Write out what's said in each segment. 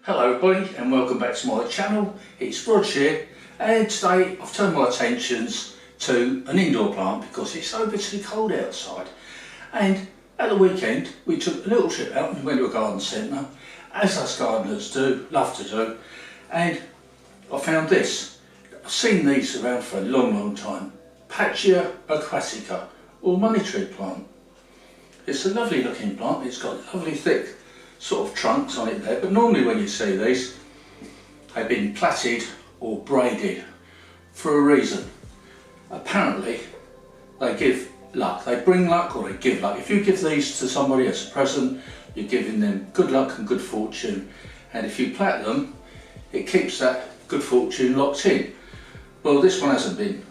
Hello everybody and welcome back to my channel. It's Rog here, and today I've turned my attentions to an indoor plant because it's so bitterly cold outside. And at the weekend we took a little trip out and went to a garden centre, as us gardeners do, love to do, and I found this. I've seen these around for a long time. Pachyia aquatica, or money tree plant. It's a lovely looking plant. It's got lovely thick sort of trunks on it there, but normally when you see these, they've been plaited or braided for a reason. Apparently they give luck, they bring luck or they give luck. If you give these to somebody as a present, you're giving them good luck and good fortune, and if you plait them, it keeps that good fortune locked in. Well, this one hasn't been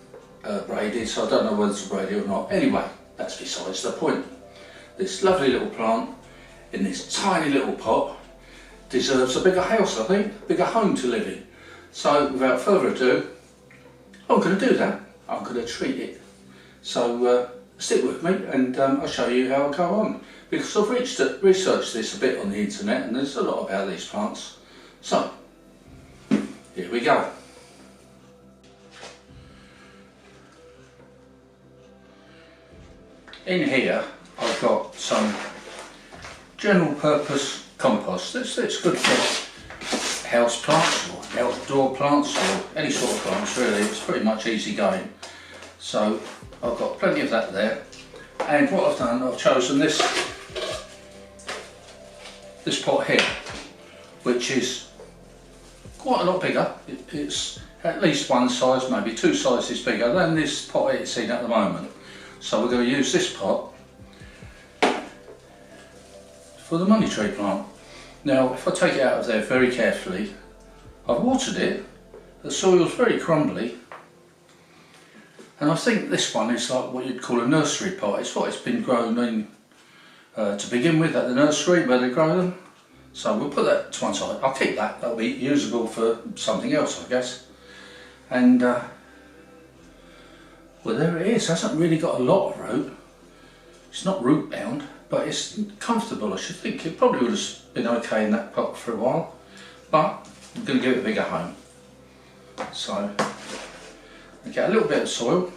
braided, so I don't know whether it's braided or not. Anyway, that's besides the point. This lovely little plant in this tiny little pot deserves a bigger house, I think, bigger home to live in. So without further ado, I'm going to do that. I'm going to treat it. So stick with me and I'll show you how I go on, because I've researched this a bit on the internet and there's a lot about these plants. So here we go. In here I've got some general purpose compost. It's good for house plants or outdoor plants or any sort of plants really. It's pretty much easy going. So I've got plenty of that there, and what I've done, I've chosen this pot here, which is quite a lot bigger. It's at least one size, maybe two sizes bigger than this pot it's in at the moment. So we're going to use this pot for the money tree plant. Now if I take it out of there very carefully, I've watered it, the soil's very crumbly, and I think this one is like what you'd call a nursery pot. It's what it's been grown in to begin with at the nursery where they grow them. So we'll put that to one side. I'll keep that, that'll be usable for something else I guess. And well, there it is. It hasn't really got a lot of root. It's not root bound, but it's comfortable. I should think it probably would have been okay in that pot for a while, but I'm going to give it a bigger home. So I get a little bit of soil,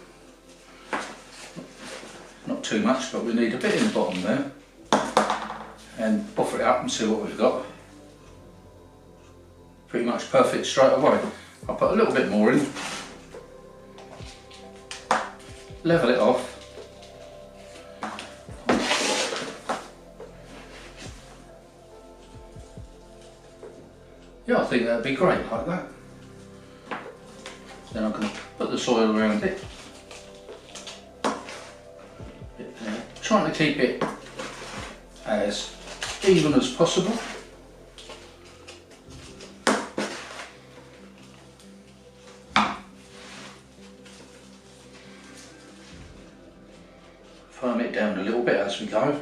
not too much, but we need a bit in the bottom there, and buff it up and see what we've got. Pretty much perfect straight away. I'll put a little bit more in, level it off. Yeah, I think that'd be great like that. Then I can put the soil around it. Trying to keep it as even as possible. Firm it down a little bit as we go.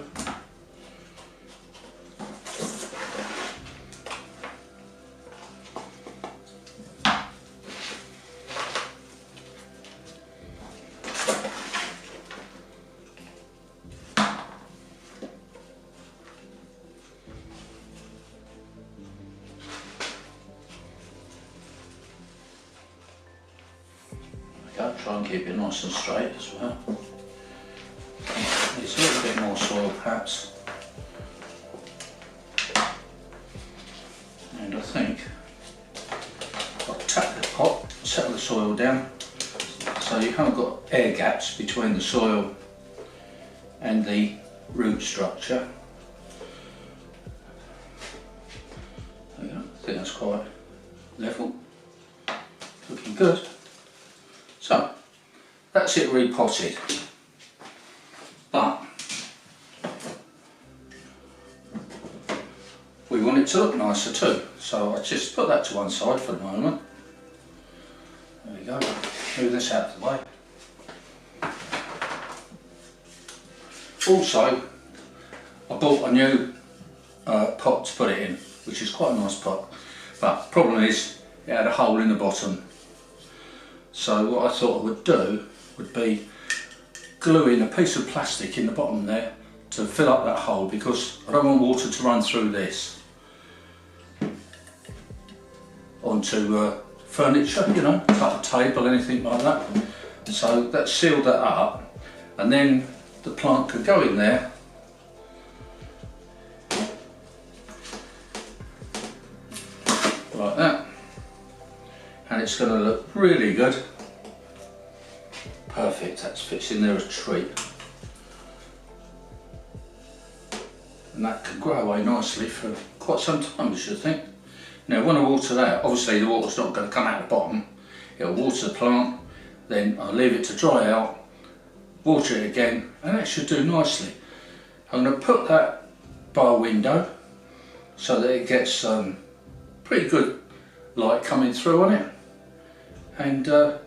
Try and keep it nice and straight as well. It's a little bit more soil perhaps. And I think I'll tap the pot, settle the soil down so you haven't got air gaps between the soil and the root structure. There you go. I think that's quite level. Looking good. So that's it repotted, but we want it to look nicer too, so I just put that to one side for the moment. There we go, move this out of the way. Also, I bought a new pot to put it in, which is quite a nice pot, but the problem is it had a hole in the bottom. So what I thought I would do would be glue in a piece of plastic in the bottom there to fill up that hole, because I don't want water to run through this. onto furniture, you know, like a table, anything like that. So that sealed that up, and then the plant could go in there like that, and it's going to look really good. Perfect, that fits in there as a treat. And that can grow away nicely for quite some time, you should think. Now when I water that, obviously the water's not going to come out the bottom. It'll water the plant, then I'll leave it to dry out, water it again, and that should do nicely. I'm going to put that by a window so that it gets pretty good light coming through on it. And the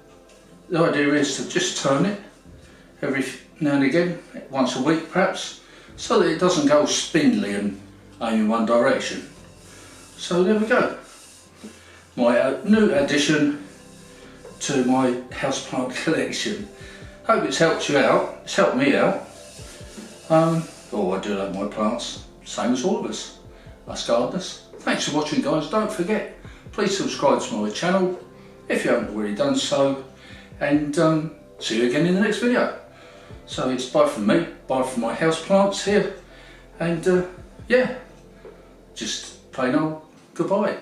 idea is to just turn it every now and again, once a week perhaps, so that it doesn't go spindly and aim in one direction. So there we go. My new addition to my houseplant collection. Hope it's helped you out. It's helped me out. Oh, I do love my plants, same as all of us gardeners. Thanks for watching, guys. Don't forget, please subscribe to my channel if you haven't already done so, and see you again in the next video. So it's bye from me, bye from my house plants here, and yeah, just plain old goodbye.